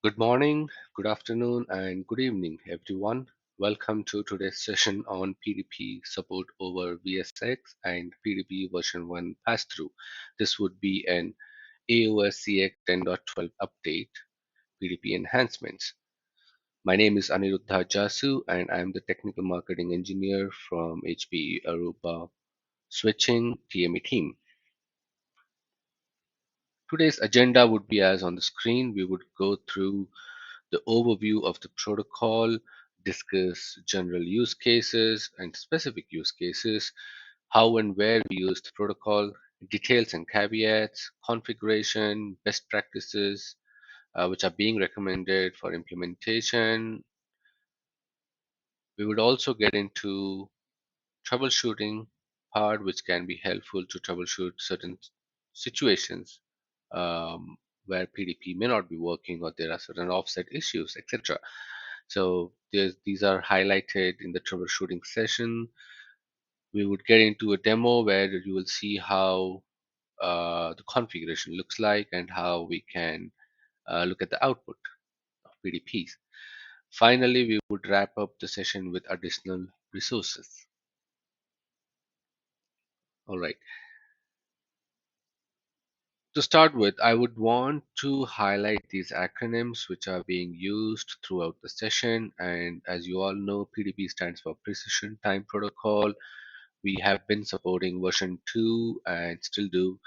Good morning, good afternoon, and good evening, everyone. Welcome to today's session on PTP support over VSX and PTP version 1 pass-through. This would be an AOS-CX 10.12 update, PTP enhancements. My name is Aniruddha Jasu, and I'm the technical marketing engineer from HPE Aruba switching TME team. Today's agenda would be as on the screen. We would go through the overview of the protocol, discuss general use cases and specific use cases, how and where we use the protocol, details and caveats, configuration, best practices, which are being recommended for implementation. We would also get into troubleshooting part, which can be helpful to troubleshoot certain situations where PDP may not be working or there are certain offset issues, etc. So these are highlighted in the troubleshooting session. We would get into a demo where you will see how the configuration looks like and how we can look at the output of PDPs. Finally, we would wrap up the session with additional resources. All right. To start with, I would want to highlight these acronyms which are being used throughout the session. And as you all know, PDP stands for Precision Time Protocol. We have been supporting version 2 and still do.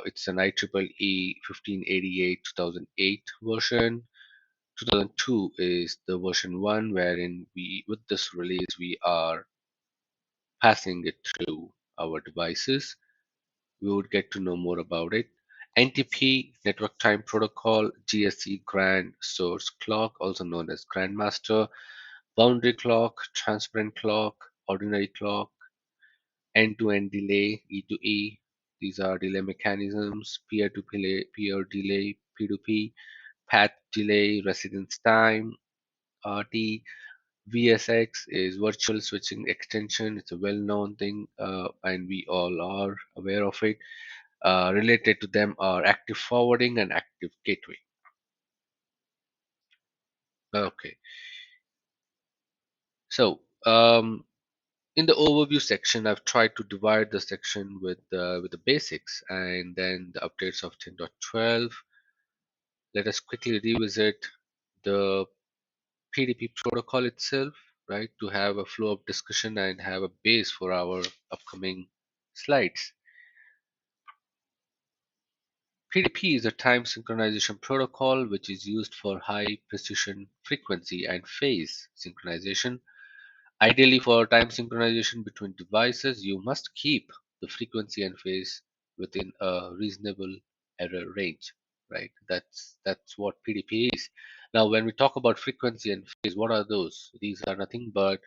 It's an IEEE 1588 2008 version. 2002 is the version 1 wherein with this release, we are passing it through our devices. We would get to know more about it. NTP, Network Time Protocol, GSC Grand Source Clock, also known as Grandmaster, Boundary Clock, Transparent Clock, Ordinary Clock, End-to-End Delay, E to E. These are delay mechanisms, peer delay, P2P, path delay, residence time, RT. VSX is virtual switching extension. It's a well-known thing, and we all are aware of it. Related to them are active forwarding and active gateway. Okay, so in the overview section, I've tried to divide the section with the basics and then the updates of 10.12. Let us quickly revisit the PDP protocol itself, right, to have a flow of discussion and have a base for our upcoming slides. PDP is a time synchronization protocol which is used for high precision frequency and phase synchronization. Ideally, for time synchronization between devices, you must keep the frequency and phase within a reasonable error range, right? That's what PDP is. Now, when we talk about frequency and phase, what are those? These are nothing but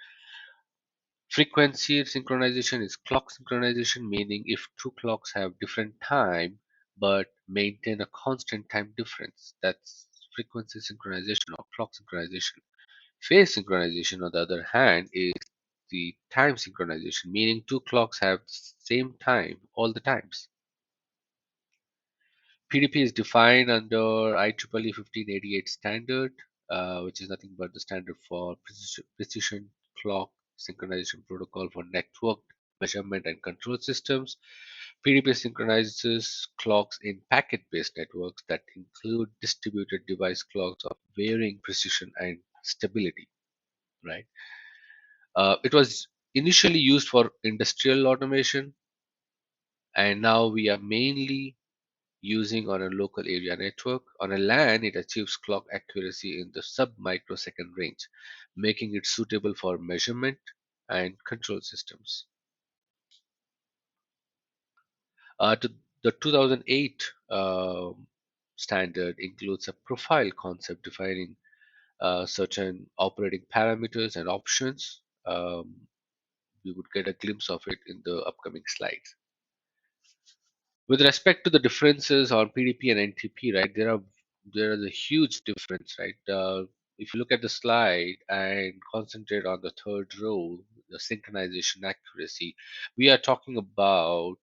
frequency synchronization is clock synchronization, meaning if two clocks have different time but maintain a constant time difference, that's frequency synchronization or clock synchronization. Phase synchronization, on the other hand, is the time synchronization, meaning two clocks have the same time all the times. PDP is defined under IEEE 1588 standard, which is nothing but the standard for precision clock synchronization protocol for networked measurement and control systems. PDP synchronizes clocks in packet-based networks that include distributed device clocks of varying precision and stability. Right. It was initially used for industrial automation, and now we are mainly using on a local area network. On a LAN, it achieves clock accuracy in the sub-microsecond range, making it suitable for measurement and control systems. The 2008 standard includes a profile concept defining certain operating parameters and options. We would get a glimpse of it in the upcoming slides. With respect to the differences on PDP and NTP, right, there is a huge difference, right? If you look at the slide and concentrate on the third row, the synchronization accuracy, we are talking about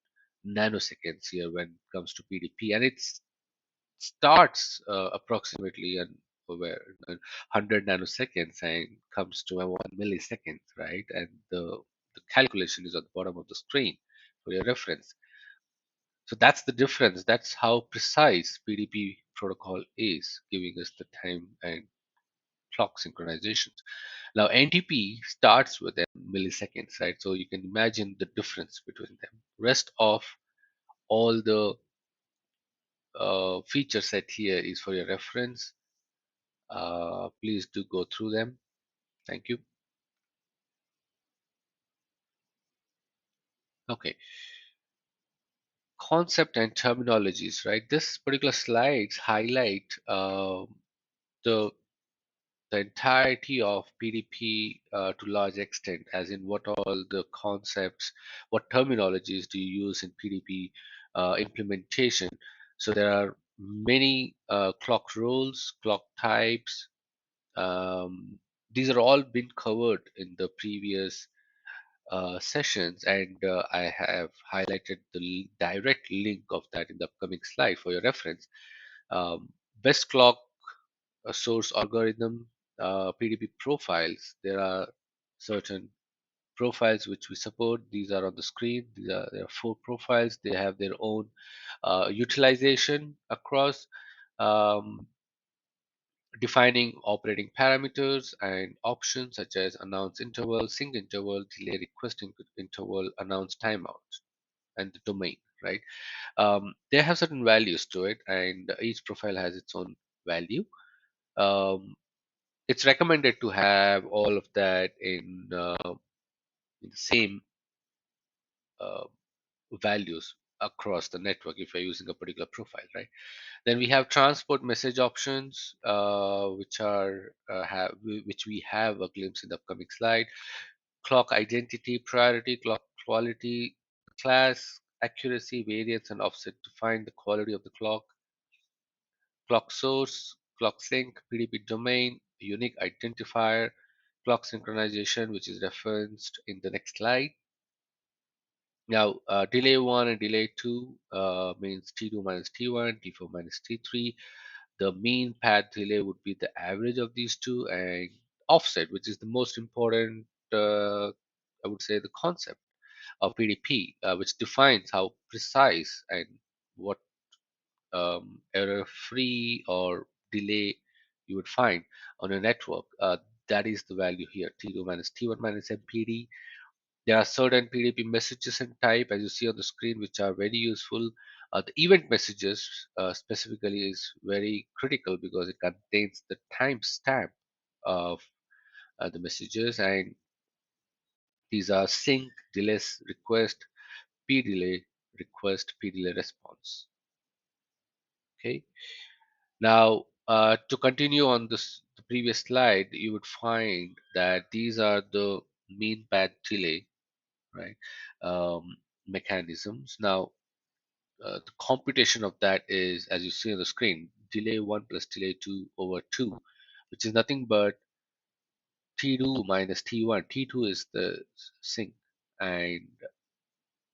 nanoseconds here when it comes to PDP, and it starts approximately where 100 nanoseconds and comes to a 1 millisecond, right? And the calculation is at the bottom of the screen for your reference. So that's the difference. That's how precise PDP protocol is, giving us the time and clock synchronizations. Now NTP starts with milliseconds, right? So you can imagine the difference between them. Rest of all the feature set here is for your reference. Please do go through them. Thank you. Okay, concept and terminologies, right? This particular slides highlight the the entirety of PDP to large extent, as in what all the concepts, what terminologies do you use in PDP implementation. So there are many clock roles, clock types. Um, these are all been covered in the previous sessions, and I have highlighted the direct link of that in the upcoming slide for your reference. Best clock source algorithm, PDP profiles. There are certain profiles which we support. These are on the screen. There are 4 profiles. They have their own utilization across. Um, Defining operating parameters and options such as announce interval, sync interval, delay request interval, announce timeout, and the domain, right? They have certain values to it, and each profile has its own value. Um, it's recommended to have all of that in the same uh, values across the network if you're using a particular profile, right? Then we have transport message options, which we have a glimpse in the upcoming slide. Clock identity, priority, clock quality, class, accuracy, variance, and offset to find the quality of the clock. Clock source, clock sync, PDP domain, unique identifier, clock synchronization, which is referenced in the next slide. Now, delay 1 and delay 2 means T2 minus T1, T4 minus T3. The mean path delay would be the average of these two, and offset, which is the most important, I would say, the concept of PDP, which defines how precise and what error free or delay you would find on a network. That is the value here, T2 minus T1 minus MPD. There are certain PTP messages and type, as you see on the screen, which are very useful. The event messages specifically is very critical because it contains the timestamp of the messages, and these are sync, delays, request, p delay, request, p delay response. Okay. Now, to continue on the previous slide, you would find that these are the mean path delay, right? Mechanisms. Now, the computation of that is, as you see on the screen, delay 1 plus delay 2 over 2, which is nothing but T2 minus T1. T2 is the sync, and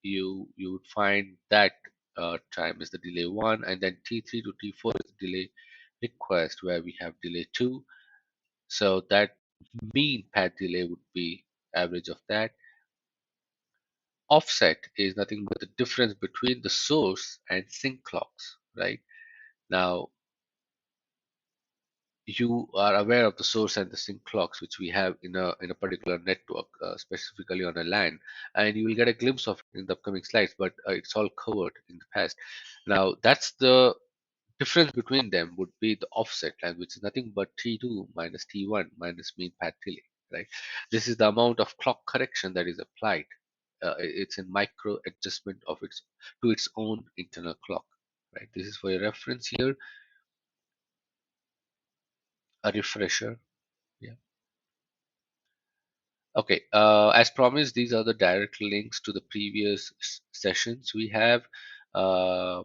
you would find that time is the delay 1, and then T3 to T4 is the delay request, where we have delay 2. So that mean path delay would be average of that. Offset is nothing but the difference between the source and sync clocks, right? Now, you are aware of the source and the sync clocks which we have in a particular network, specifically on a LAN, and you will get a glimpse of it in the upcoming slides, but it's all covered in the past. Now, that's the difference between them would be the offset line, which is nothing but T2 minus T1 minus mean path delay, right? This is the amount of clock correction that is applied. It's a micro adjustment of its to its own internal clock, right? This is for your reference here, a refresher. Yeah. Okay, as promised, these are the direct links to the previous sessions we have. Uh,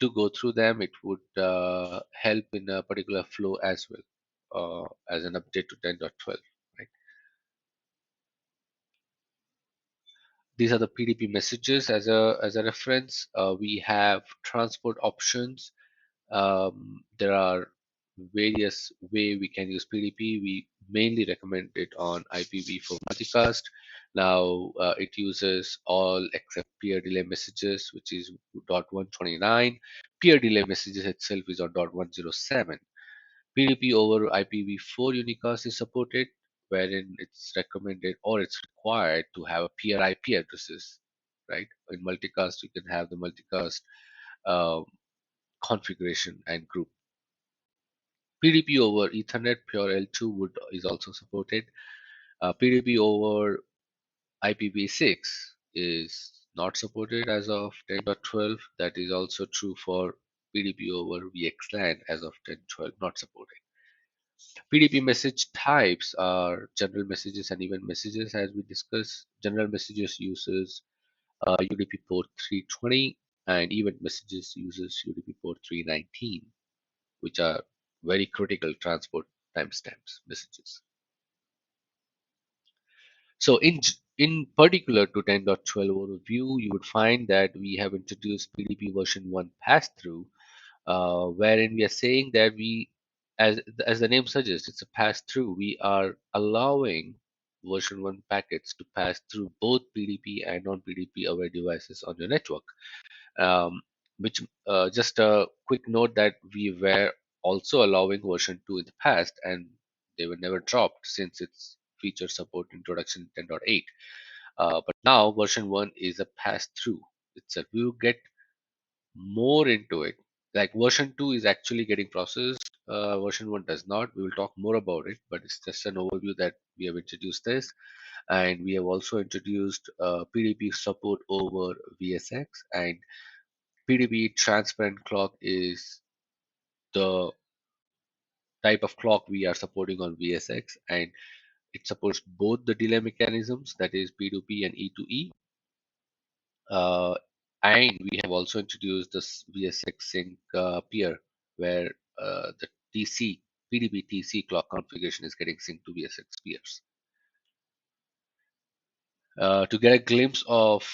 to go through them, it would help in a particular flow as well, as an update to 10.12. Right? These are the PDP messages as a reference. We have transport options. There are various way we can use PDP. We mainly recommend it on IPv4 multicast. Now it uses all except peer delay messages, which is dot 129. Peer delay messages itself is on dot 107. PDP over IPv4 unicast is supported, wherein it's recommended or it's required to have a peer IP addresses, right? In multicast, you can have the multicast um, configuration and group. PDP over Ethernet pure L2 is also supported. PDP over IPv6 is not supported as of 10.12. That is also true for PDP over VXLAN as of 10.12, not supported. PDP message types are general messages and event messages, as we discussed. General messages uses UDP port 320, and event messages uses UDP port 319, which are very critical transport timestamps messages. So in particular to 10.12 overview, you would find that we have introduced PDP version 1 pass-through, wherein we are saying that as the name suggests, it's a pass-through. We are allowing version 1 packets to pass through both PDP and non-PDP aware devices on your network. Um, which just a quick note that we were also allowing version 2 in the past, and they were never dropped since its feature support introduction 10.8. But now version 1 is a pass through. It's a we will get more into it. Like version 2 is actually getting processed. Version 1 does not. We will talk more about it, but it's just an overview that we have introduced this. And we have also introduced PDP support over VSX, and PDP transparent clock is the type of clock we are supporting on VSX, and it supports both the delay mechanisms, that is P2P and E2E. Uh, and we have also introduced this VSX sync peer, where the TC PDP TC clock configuration is getting synced to VSX peers. To get a glimpse of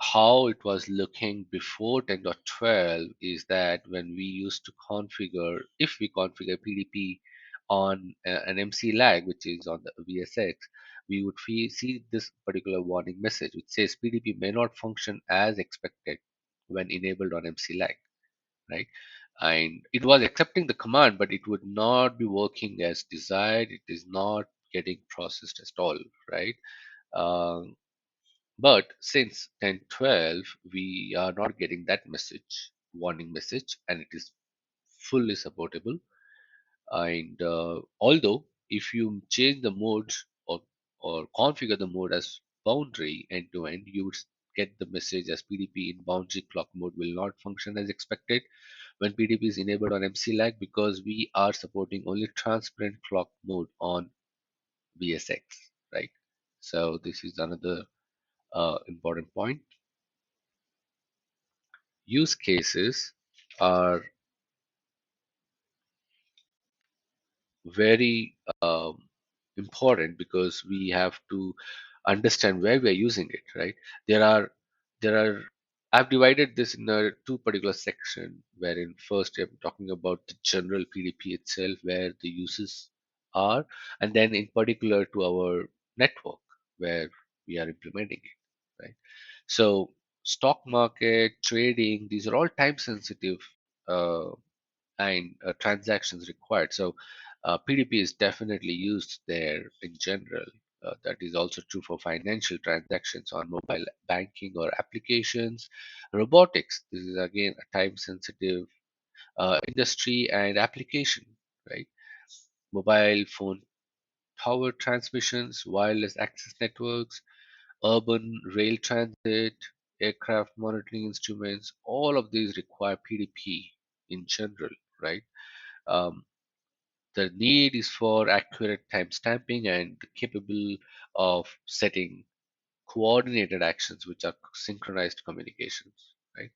how it was looking before 10.12 is that when we used to configure, if we configure PDP on an MC lag, which is on the VSX, we would see this particular warning message, which says PDP may not function as expected when enabled on MC lag, right? And it was accepting the command, but it would not be working as desired. It is not getting processed at all, right? Um, but since 10.12, we are not getting that message, warning message, and it is fully supportable. And although if you change the mode or configure the mode as boundary end to end, you would get the message as PDP in boundary clock mode will not function as expected when PDP is enabled on MC lag, because we are supporting only transparent clock mode on VSX, right? So this is another important point. Use cases are very important because we have to understand where we are using it, right? There are I've divided this in two particular section, wherein first I'm talking about the general PDP itself, where the uses are, and then in particular to our network where we are implementing it, right? So stock market trading, these are all time sensitive uh, and transactions required. So PDP is definitely used there in general. That is also true for financial transactions on mobile banking or applications. Robotics, this is again a time sensitive industry and application, right? Mobile phone tower transmissions, wireless access networks, urban rail transit, aircraft monitoring instruments, all of these require PDP in general, right? Um, The need is for accurate timestamping and capable of setting coordinated actions which are synchronized communications. Right?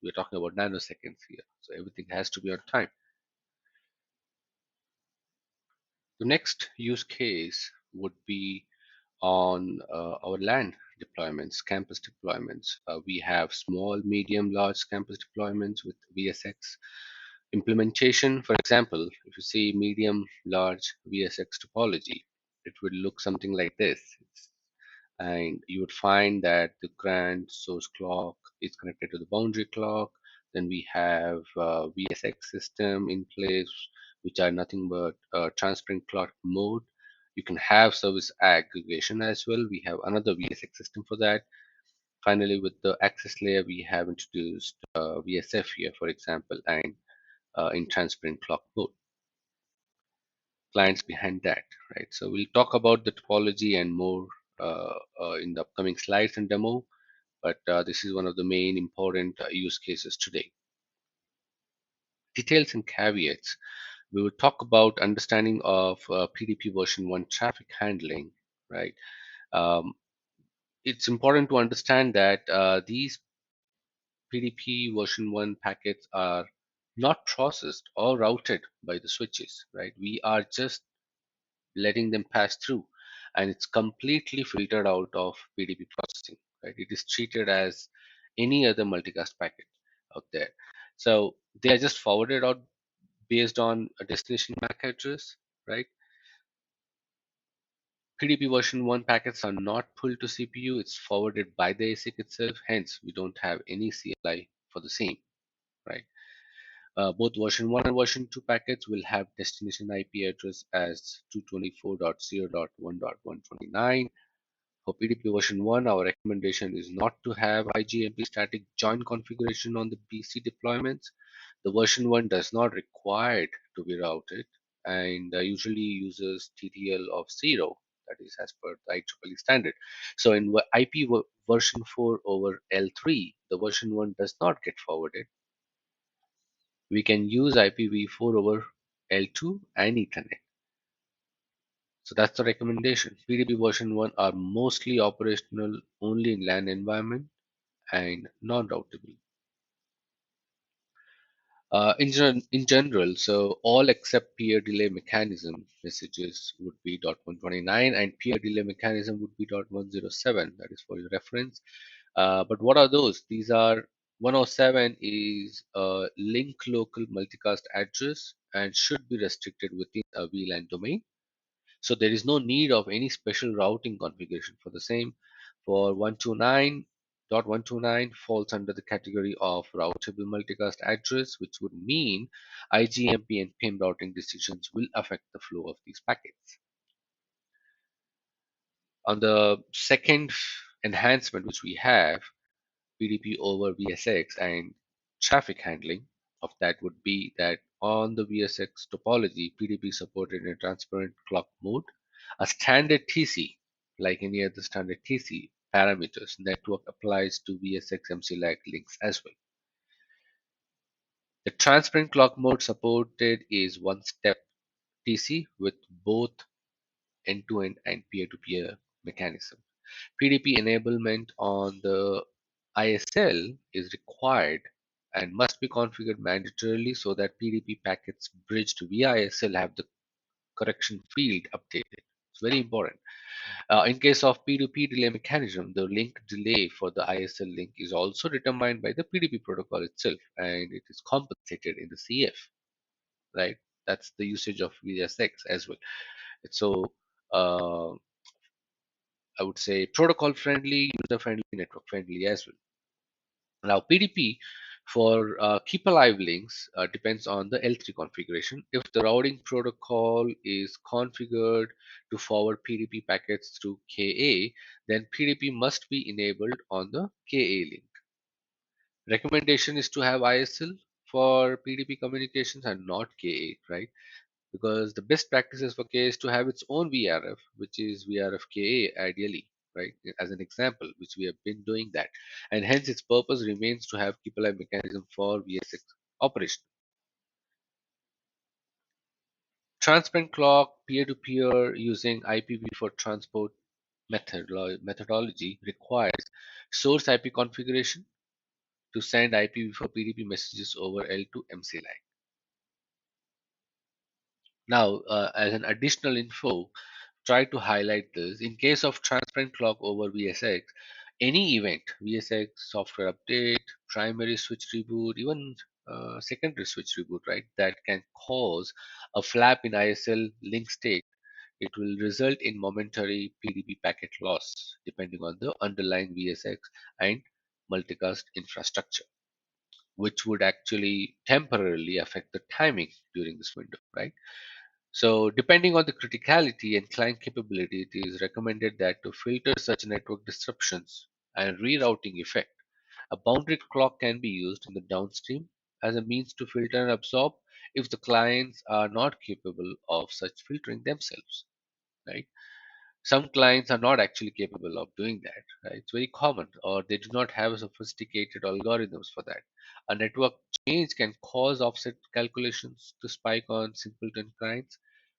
We're talking about nanoseconds here, so everything has to be on time. The next use case would be on our land deployments, campus deployments. We have small, medium, large campus deployments with VSX. Implementation, for example, if you see medium large VSX topology, it would look something like this. And you would find that the grand source clock is connected to the boundary clock. Then we have VSX system in place, which are nothing but transparent clock mode. You can have service aggregation as well. We have another VSX system for that. Finally, with the access layer, we have introduced VSF here, for example, and in transparent clock mode. Clients behind that, right? So we'll talk about the topology and more in the upcoming slides and demo, but this is one of the main important use cases today. Details and caveats. We will talk about understanding of PDP version 1 traffic handling, right? Um, it's important to understand that these PDP version 1 packets are not processed or routed by the switches, right? We are just letting them pass through, and it's completely filtered out of PDP processing, right? It is treated as any other multicast packet out there. So they are just forwarded out based on a destination MAC address, right? PDP version 1 packets are not pulled to CPU, it's forwarded by the ASIC itself, hence we don't have any CLI for the same, right? Both version 1 and version 2 packets will have destination IP address as 224.0.1.129. For PDP version 1, our recommendation is not to have IGMP static join configuration on the PC deployments. The version 1 does not require it to be routed and usually uses TTL of 0, that is as per the IEEE standard. So in IP version 4 over L3, the version 1 does not get forwarded. We can use IPv4 over L2 and Ethernet. So that's the recommendation. PDP version 1 are mostly operational only in LAN environment and non-routable. In general, so all except peer delay mechanism messages would be .129 and peer delay mechanism would be .107. That is for your reference. But what are those? These are 107 is a link local multicast address and should be restricted within a VLAN domain. So there is no need of any special routing configuration for the same. For 129.129 falls under the category of routable multicast address, which would mean IGMP and PIM routing decisions will affect the flow of these packets. On the second enhancement which we have, PDP over VSX and traffic handling of that would be that on the VSX topology, PDP supported in transparent clock mode, a standard TC, like any other standard TC parameters network applies to VSX MC-like links as well. The transparent clock mode supported is one-step TC with both end-to-end and peer-to-peer mechanism. PDP enablement on the ISL is required and must be configured mandatorily so that PDP packets bridged via ISL have the correction field updated. It's very important. In case of P2P delay mechanism, the link delay for the ISL link is also determined by the PDP protocol itself and it is compensated in the CF, right? That's the usage of VSX as well. So uh, I would say protocol friendly, user friendly, network friendly as well. Now, PDP for keep alive links depends on the L3 configuration. If the routing protocol is configured to forward PDP packets through KA, then PDP must be enabled on the KA link. Recommendation is to have ISL for PDP communications and not KA, right? Because the best practices for KA is to have its own VRF, which is VRF KA ideally, right? As an example, which we have been doing that, and hence its purpose remains to have keep alive mechanism for VSX operation. Transparent clock peer-to-peer using IPv4 transport methodology requires source IP configuration to send IPv4 PDP messages over L2 MC line. Now, as an additional info, try to highlight this. In case of transparent clock over VSX, any event, VSX software update, primary switch reboot, even secondary switch reboot, right? That can cause a flap in ISL link state. It will result in momentary PDP packet loss depending on the underlying VSX and multicast infrastructure, which would actually temporarily affect the timing during this window, right? So, depending on the criticality and client capability, it is recommended that to filter such network disruptions and rerouting effect, a boundary clock can be used in the downstream as a means to filter and absorb if the clients are not capable of such filtering themselves, right? Some clients are not actually capable of doing that. Right? It's very common, or they do not have sophisticated algorithms for that. A network change can cause offset calculations to spike on simpleton clients.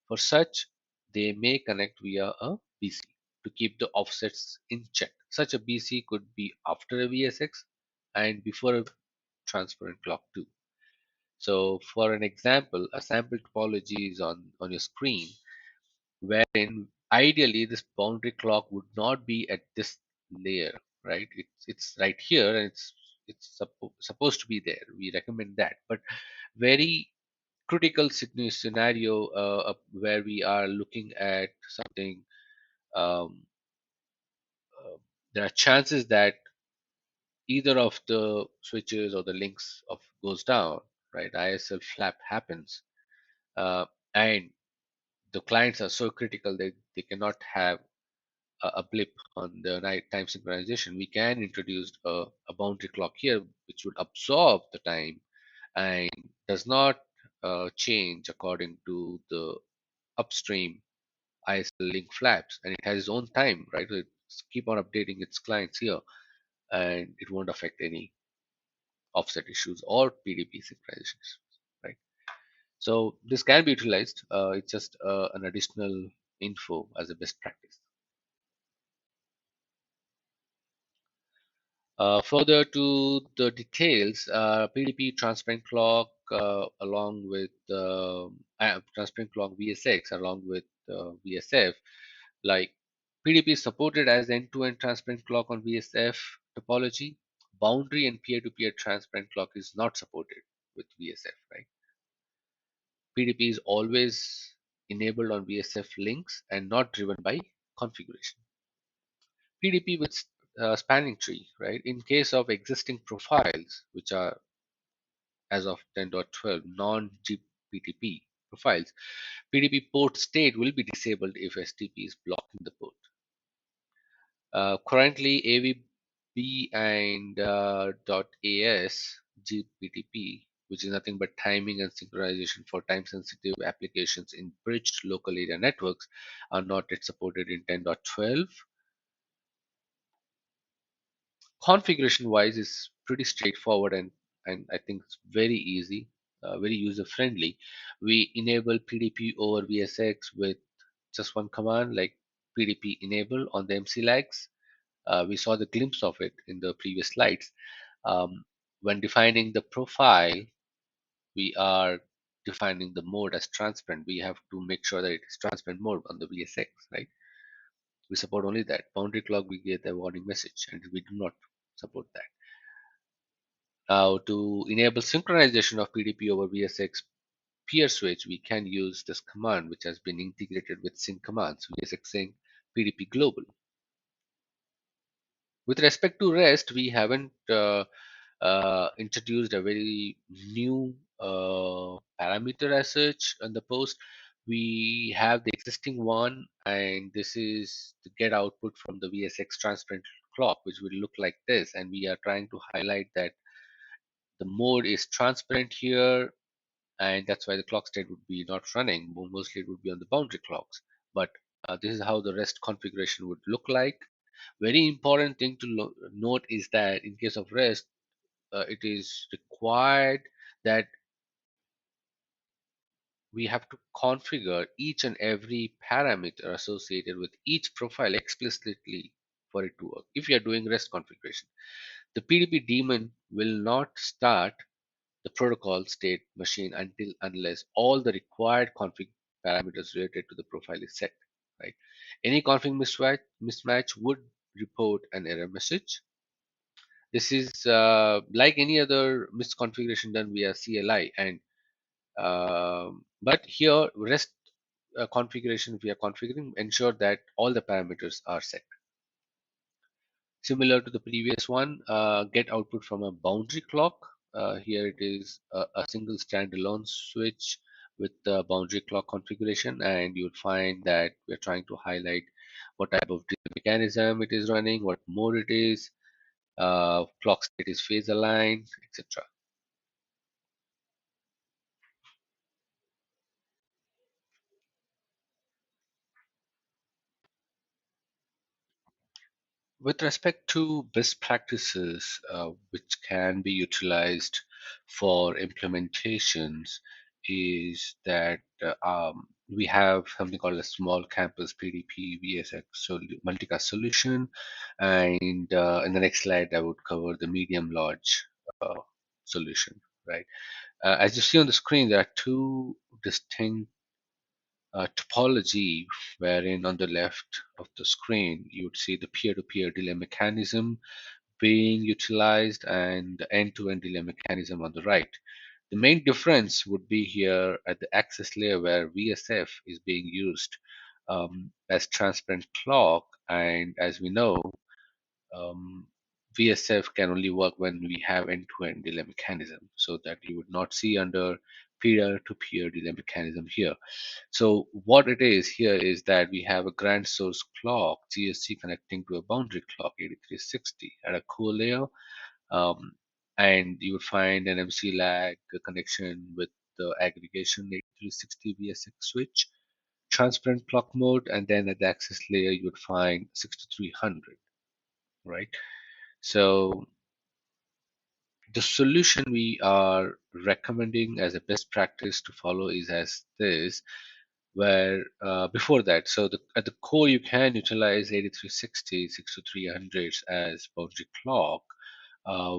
For such, they may connect via a BC to keep the offsets in check. Such a BC could be after a VSX and before a transparent clock too. So, for an example, a sample topology is on your screen wherein ideally this boundary clock would not be at this layer, right? It's right here and supposed to be there. We recommend that, but very critical scenario where we are looking at something. Um, there are chances that either of the switches or the links of goes down, right? ISL flap happens, and the clients are so critical that they cannot have a blip on the night time synchronization. We can introduce a boundary clock here, which would absorb the time and does not change according to the upstream ISL link flaps, and it has its own time, right? So it's keep on updating its clients here, and it won't affect any offset issues or PDP synchronizations, right? So this can be utilized. It's just an additional info as a best practice. Further to the details, PDP transparent clock along with transparent clock VSX along with VSF, like PDP is supported as end-to-end transparent clock on VSF topology. Boundary and peer-to-peer transparent clock is not supported with VSF, right? PDP is always enabled on VSF links and not driven by configuration. PDP with spanning tree, right? In case of existing profiles, which are as of 10.12 non-GPTP profiles, PDP port state will be disabled if STP is blocking the port. Currently, AVB and .AS GPTP, which is nothing but timing and synchronization for time-sensitive applications in bridged local area networks, are not yet supported in 10.12. Configuration wise is pretty straightforward, and I think it's very easy, very user friendly. We enable PDP over VSX with just one command like PDP enable on the MC lags. We saw the glimpse of it in the previous slides. When defining the profile, we are defining the mode as transparent. We have to make sure that it is transparent mode on the VSX, right? We support only that. Boundary clock, we get a warning message, and we do not support that. Now, to enable synchronization of PDP over VSX peer switch, we can use this command, which has been integrated with sync commands, VSX sync PDP global. With respect to REST, we haven't introduced a very new parameter as such on the post. We have the existing one, and this is the get output from the VSX transparent clock, which will look like this. And we are trying to highlight that the mode is transparent here, and that's why the clock state would be not running. Mostly it would be on the boundary clocks. But this is how the REST configuration would look like. Very important thing to note is that in case of REST, it is required that we have to configure each and every parameter associated with each profile explicitly for it to work. If you are doing REST configuration, the PDP daemon will not start the protocol state machine until unless all the required config parameters related to the profile is set, right? Any config mismatch would report an error message. This is like any other misconfiguration done via CLI, and but here REST configuration we are configuring ensure that all the parameters are set. Similar to the previous one, get output from a boundary clock. Here it is a single standalone switch with the boundary clock configuration, and you would find that we're trying to highlight what type of delay mechanism it is running, what mode it is, clock state is phase aligned, etc. With respect to best practices, which can be utilized for implementations, is that we have something called a small campus PDP VSX multicast solution, and in the next slide I would cover the medium large uh, solution. Right, as you see on the screen, there are two distinct topology, wherein on the left of the screen you would see the peer-to-peer delay mechanism being utilized and the end-to-end delay mechanism on the right. The main difference would be here at the access layer where VSF is being used as transparent clock, and as we know, um, VSF can only work when we have end-to-end delay mechanism, so that you would not see under peer-to-peer delay mechanism here. So what it is here is that we have a grand source clock GSC connecting to a boundary clock 8360 at a core layer, um, and you would find an MC lag connection with the aggregation 8360 VSX switch, transparent clock mode, and then at the access layer you would find 6300, right? So the solution we are recommending as a best practice to follow is as this, where before that, so at the core you can utilize 8360 6300s as boundary clock,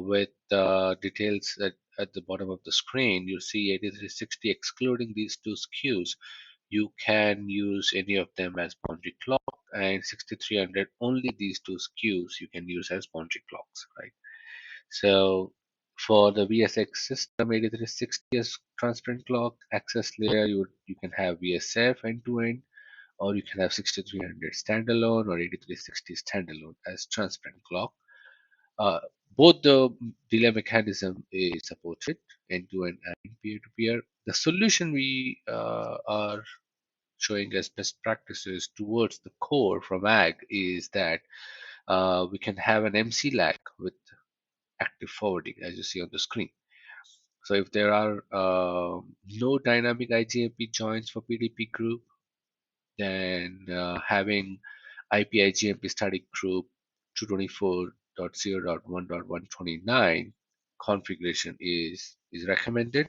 with details at the bottom of the screen. You see 8360 excluding these two SKUs. You can use any of them as boundary clock, and 6300 only these two SKUs you can use as boundary clocks, right? So for the VSX system, 8360 as transparent clock access layer, you can have VSF end to end, or you can have 6300 standalone or 8360 standalone as transparent clock. Uh, Both the delay mechanism is supported end to end and peer to peer. The solution we are showing as best practices towards the core from AG is that we can have an MC lag with active forwarding, as you see on the screen. So if there are no dynamic IGMP joins for PDP group, then having IP IGMP static group 224.0.1.129 configuration is recommended.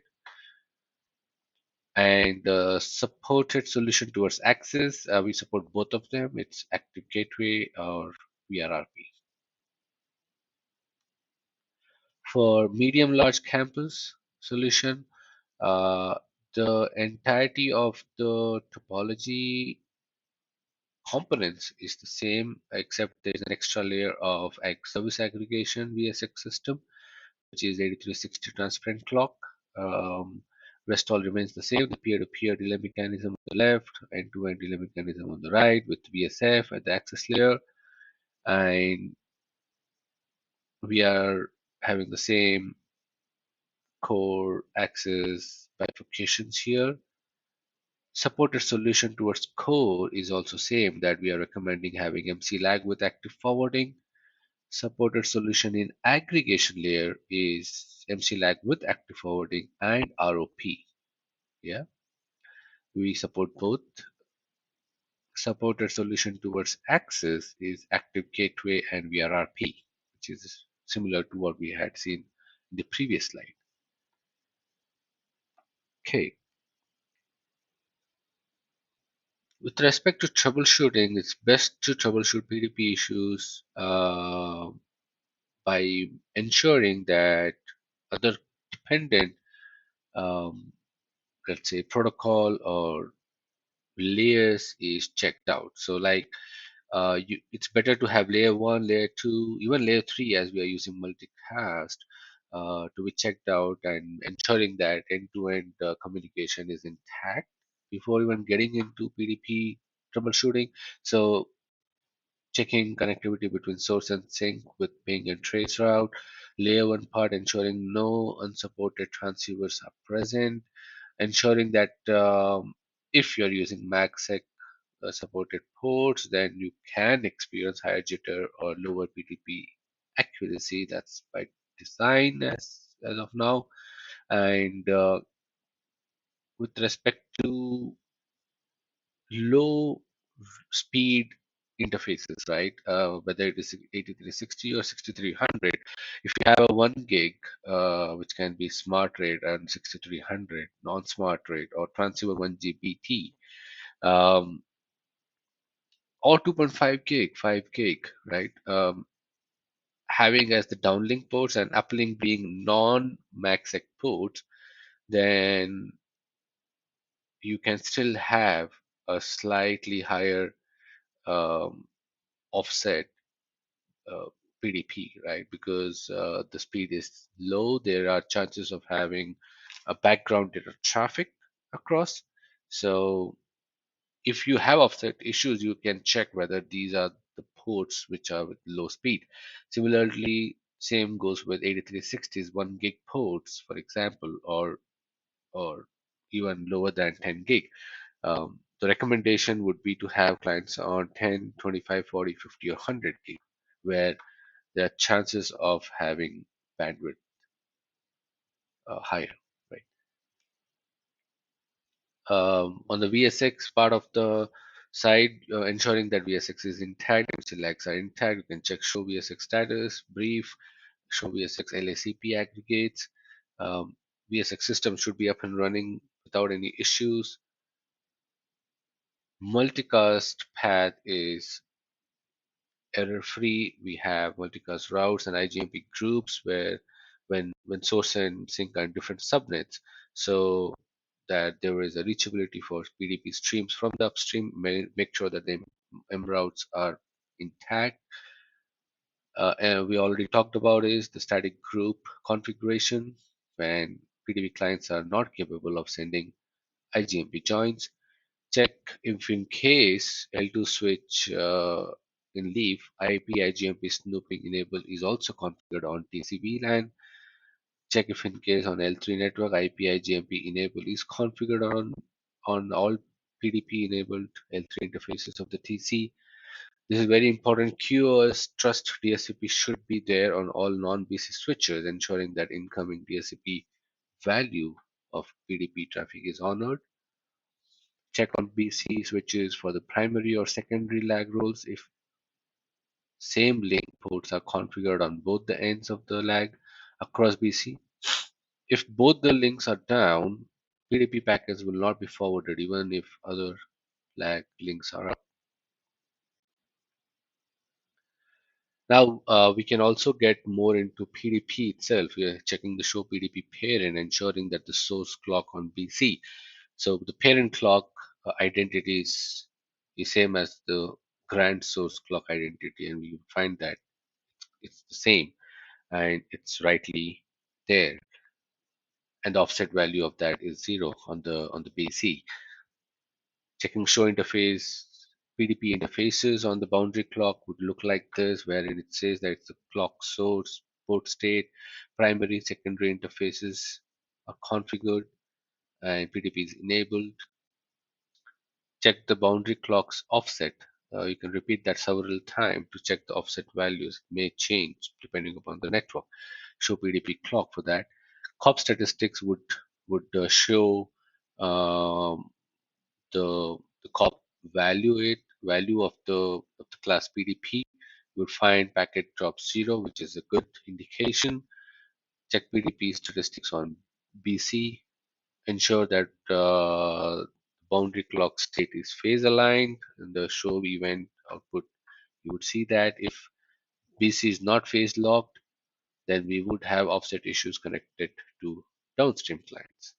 And the supported solution towards access, we support both of them. It's Active Gateway or VRRP. For medium large campus solution, uh, the entirety of the topology components is the same, except there's an extra layer of service aggregation VSX system, which is 8360 transparent clock. Um, Rest all remains the same. The peer-to-peer delay mechanism on the left, end-to-end delay mechanism on the right, with VSF at the access layer, and we are having the same core access bifurcations here. Supported solution towards core is also same, that we are recommending having MC lag with active forwarding. Supported solution in aggregation layer is MC lag with active forwarding and ROP. Yeah, we support both. Supported solution towards access is active gateway and VRRP, which is similar to what we had seen in the previous slide. Okay, with respect to troubleshooting, it's best to troubleshoot PDP issues by ensuring that other dependent, um, let's say, protocol or layers is checked out. So, like It's better to have layer 1, layer 2, even layer 3, as we are using multicast to be checked out, and ensuring that end-to-end communication is intact before even getting into PDP troubleshooting. So checking connectivity between source and sink with ping and trace route. Layer 1 part, ensuring no unsupported transceivers are present, ensuring that if you're using MACsec supported ports, then you can experience higher jitter or lower PTP accuracy. That's by design as of now. And with respect to low speed interfaces, right? Whether it is 8360 or 6300, if you have a 1 gig, which can be smart rate, and 6300 non-smart rate, or transceiver 1 GBT, or 2.5 gig, 5 gig, right? Having as the downlink ports and uplink being non-MACsec ports, then you can still have a slightly higher um, offset uh, PDP, right? Because the speed is low, there are chances of having a background data traffic across. So if you have offset issues, you can check whether these are the ports which are with low speed. Similarly, same goes with 8360's 1 gig ports, for example, or even lower than 10 gig. The recommendation would be to have clients on 10, 25, 40, 50, or 100 gig, where there are chances of having bandwidth higher, right? On the VSX part of the side, ensuring that VSX is intact, MC lags are intact. You can check show VSX status, brief, show VSX LACP aggregates. VSX system should be up and running without any issues. Multicast path is error free. We have multicast routes and IGMP groups where when source and sink are in different subnets, so that there is a reachability for PDP streams from the upstream. Make sure that the M routes are intact. And we already talked about is the static group configuration when PDP clients are not capable of sending IGMP joins. Check if in case L2 switch in leaf, IP IGMP snooping enable is also configured on TCP LAN. Check if in case on L3 network, IP IGMP enable is configured on all PDP enabled L3 interfaces of the TC. This is very important. QoS trust DSCP should be there on all non-BC switches, ensuring that incoming DSCP value of PDP traffic is honored. Check on BC switches for the primary or secondary lag roles if same link ports are configured on both the ends of the lag across BC. If both the links are down, PDP packets will not be forwarded even if other lag links are up. Now we can also get more into PDP itself. We are checking the show PDP pair and ensuring that the source clock on BC. So the parent clock identity is same as the grand source clock identity, and we find that it's the same and it's rightly there. And the offset value of that is 0 on the BC. Checking show interface PDP interfaces on the boundary clock would look like this, wherein it says that it's the clock source, port state, primary, secondary interfaces are configured, and PDP is enabled. Check the boundary clock's offset. You can repeat that several times to check the offset values. It may change depending upon the network. Show PDP clock for that. COP statistics would show um, the COP value of the class PDP. You would find packet drop 0, which is a good indication. Check PDP statistics on BC. Ensure that boundary clock state is phase aligned. In the show event output, you would see that if BC is not phase locked, then we would have offset issues connected to downstream clients.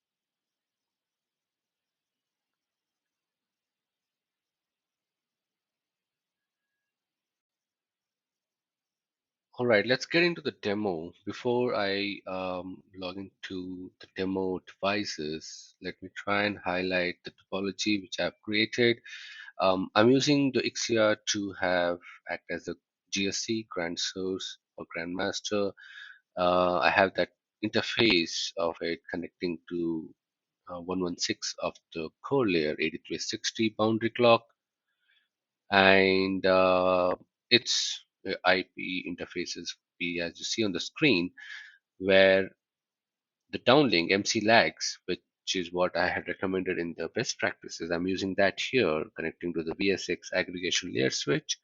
All right, let's get into the demo. Before I log into the demo devices, let me try and highlight the topology which I've created. I'm using the XCR to have act as a GSC, Grand Source or Grandmaster. I have that interface of it connecting to 116 of the core layer 8360 boundary clock, and its IP interfaces be as you see on the screen, where the downlink MC lags, which is what I had recommended in the best practices. I'm using that here, connecting to the VSX aggregation layer switch.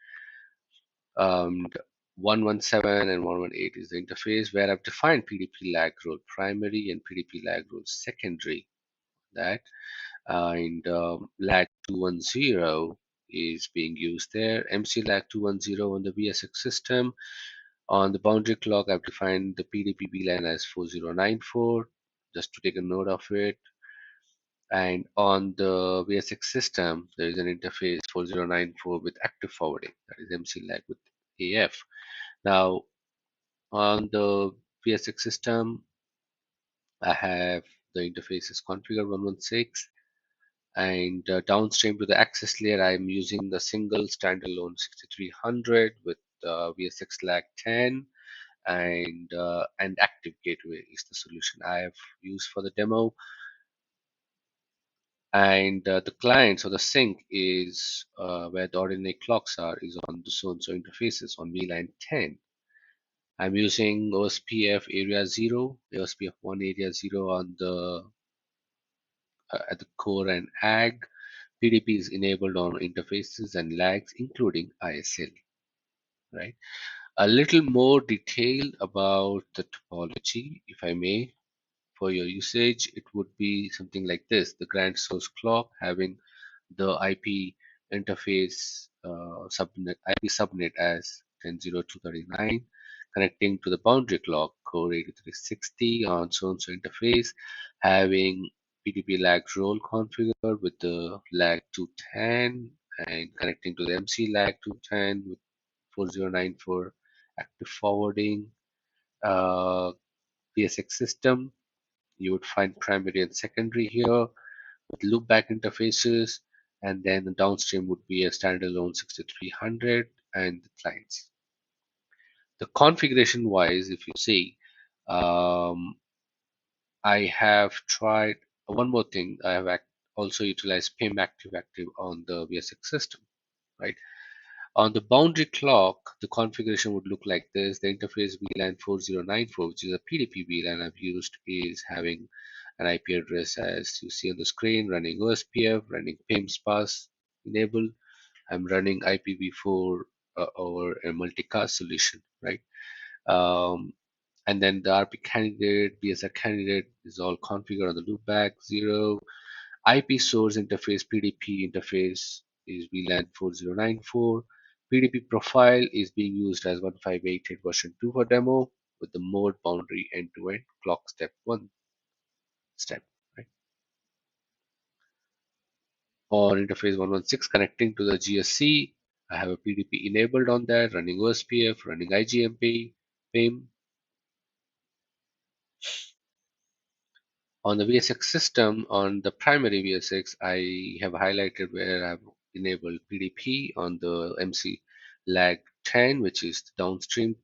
Um, 117 and 118 is the interface where I've defined PDP lag role primary and PDP lag role secondary. That and lag 210 is being used there. MC lag 210 on the VSX system. On the boundary clock, I've defined the PDP line as 4094, just to take a note of it. And on the VSX system, there is an interface 4094 with active forwarding, that is MC lag with AF. Now, on the VSX system, I have the interface is configured 116, and downstream to the access layer, I'm using the single standalone 6300 with VSX lag 10, and active gateway is the solution I have used for the demo. And the client, so the sync is where the ordinary clocks are, is on the so-and-so interfaces on VLAN 10. I'm using OSPF area 0, OSPF 1 area 0 on the at the core and AG. PDP is enabled on interfaces and lags, including ISL. Right. A little more detail about the topology, if I may. For your usage, it would be something like this: the grand source clock having the IP interface subnet IP subnet as 10.02.39, connecting to the boundary clock core 8360 on so-and-so interface, having PTP lag role configured with the lag 210, and connecting to the MC lag 210 with 4094 active forwarding. PSX system, you would find primary and secondary here with loopback interfaces, and then the downstream would be a standalone 6300 and the clients. The configuration wise, if you see, um, I have tried one more thing. I have also utilized PIM active active on the VSX system, right? On the boundary clock, the configuration would look like this. The interface VLAN 4094, which is a PDP VLAN I've used, is having an IP address as you see on the screen, running OSPF, running PIM sparse enabled. I'm running IPv4 over a multicast solution, right? Um, and then the RP candidate, BSR candidate is all configured on the loopback 0. IP source interface, PDP interface is VLAN 4094. PDP profile is being used as 1588 version 2 for demo with the mode boundary end-to-end clock step 1 step. Right? On interface 116 connecting to the GSC, I have a PDP enabled on that, running OSPF, running IGMP, PIM. On the VSX system, on the primary VSX, I have highlighted where I've enabled PDP on the MC lag 10, which is downstream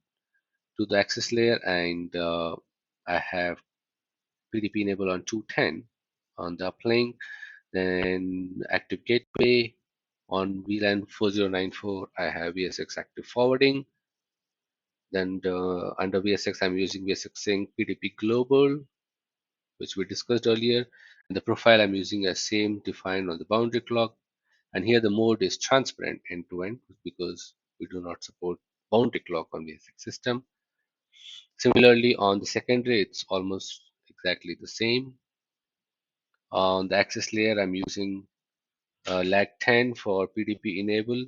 to the access layer, and I have PDP enabled on 210 on the uplink. Then active gateway on VLAN 4094, I have VSX active forwarding. Then under VSX, I'm using VSX sync PDP global, which we discussed earlier. And the profile I'm using as same defined on the boundary clock. And here the mode is transparent end to end because we do not support boundary clock on the VSX system. Similarly, on the secondary, it's almost exactly the same. On the access layer, I'm using lag 10 for PDP enable,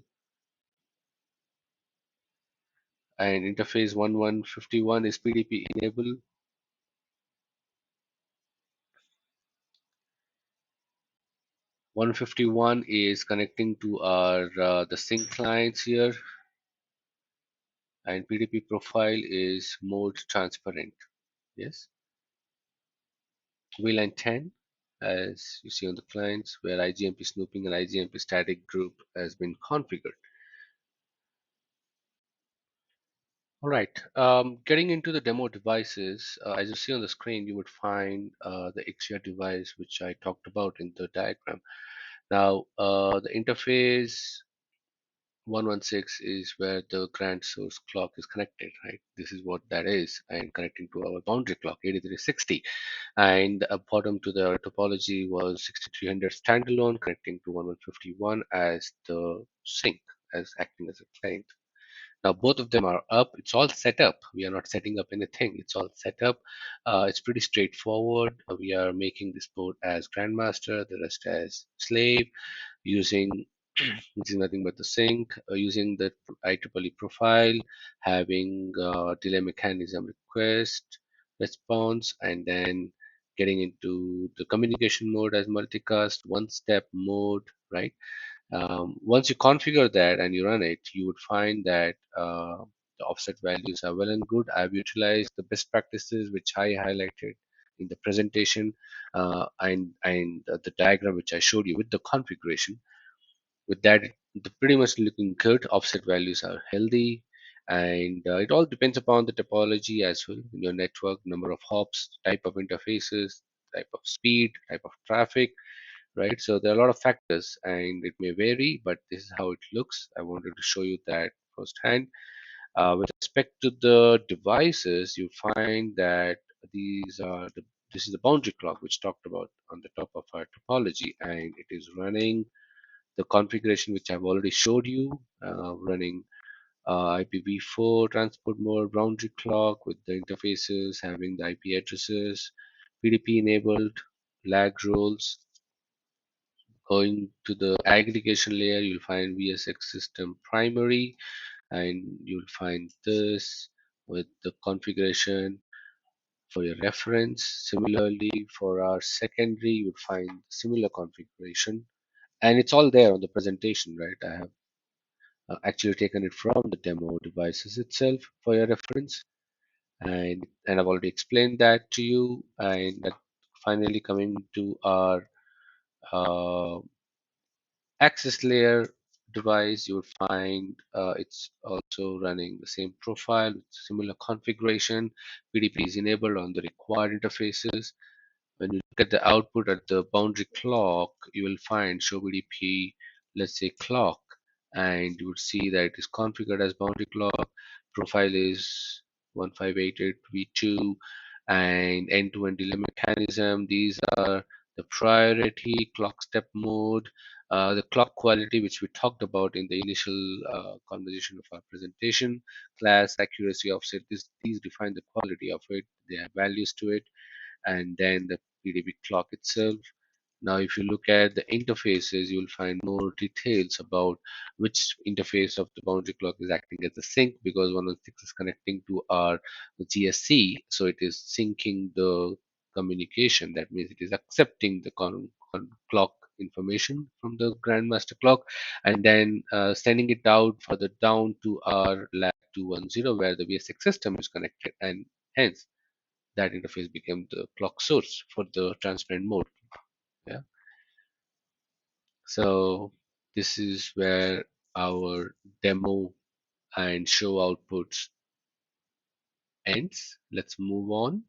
and interface 1151 is PDP enable. 151 is connecting to our the sync clients here, and PTP profile is mode transparent. Yes, VLAN 10, as you see on the clients, where IGMP snooping and IGMP static group has been configured. All right, getting into the demo devices, as you see on the screen, you would find the XR device, which I talked about in the diagram. Now, the interface 116 is where the grand source clock is connected, right? This is what that is, and connecting to our boundary clock 8360. And bottom to the topology was 6300 standalone, connecting to 1151 as the sink, as acting as a client. Now both of them are up. It's all set up. We are not setting up anything. It's all set up. It's pretty straightforward. We are making this board as grandmaster, the rest as slave, using which is nothing but the sync, using the IEEE profile, having delay mechanism request, response, and then getting into the communication mode as multicast, one step mode, right? Once you configure that and you run it, you would find that the offset values are well and good. I've utilized the best practices which I highlighted in the presentation, and the diagram which I showed you with the configuration. With that, the pretty much looking good. Offset values are healthy, and it all depends upon the topology as well in your network, number of hops, type of interfaces, type of speed, type of traffic, right? So there are a lot of factors and it may vary, but this is how it looks. I wanted to show you that firsthand. With respect to the devices, you find that these are the this is the boundary clock which talked about on the top of our topology, and it is running the configuration which I've already showed you, running IPv4 transport mode, boundary clock with the interfaces, having the IP addresses, PDP enabled, lag rules. Going to the aggregation layer, you'll find VSX system primary, and you'll find this with the configuration for your reference. Similarly, for our secondary, you'll find similar configuration, and it's all there on the presentation, right? I have actually taken it from the demo devices itself for your reference, and I've already explained that to you. And that finally coming to our uh, access layer device, you will find it's also running the same profile, similar configuration. PDP is enabled on the required interfaces. When you look at the output at the boundary clock, you will find show BDP, let's say clock, and you would see that it is configured as boundary clock. Profile is 1588v2, and end-to-end delay mechanism. These are the priority clock step mode, the clock quality, which we talked about in the initial conversation of our presentation, class, accuracy, offset. These define the quality of it. They have values to it, and then the PDB clock itself. Now, if you look at the interfaces, you'll find more details about which interface of the boundary clock is acting as the sync, because 116 is connecting to our GSC, so it is syncing the communication. That means it is accepting the clock information from the grandmaster clock, and then sending it out further down to our lab 210 where the VSX system is connected, and hence that interface became the clock source for the transparent mode. Yeah. So this is where our demo and show outputs ends. Let's move on.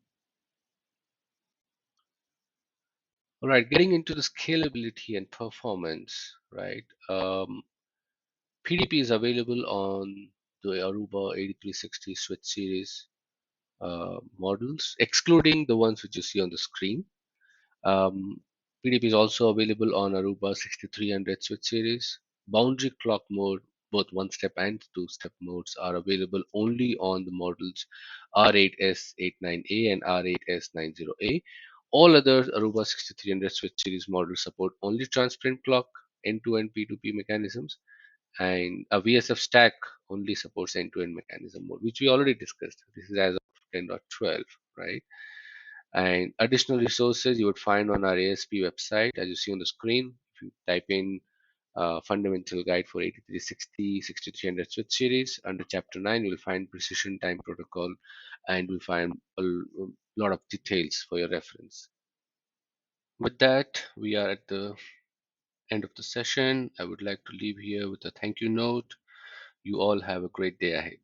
All right, getting into the scalability and performance, right? PDP is available on the Aruba 8360 switch series models, excluding the ones which you see on the screen. PDP is also available on Aruba 6300 switch series. Boundary clock mode, both one step and two step modes, are available only on the models R8S89A and R8S90A. All other Aruba 6300 switch series models support only transparent clock, end-to-end P2P mechanisms, and a VSF stack only supports end-to-end mechanism mode, which we already discussed. This is as of 10.12, right? And additional resources you would find on our ASP website, as you see on the screen. If you type in fundamental guide for 8360, 6300 switch series. Under chapter 9, you'll find precision time protocol, and you'll find a lot of details for your reference. With that, we are at the end of the session. I would like to leave here with a thank you note. You all have a great day ahead.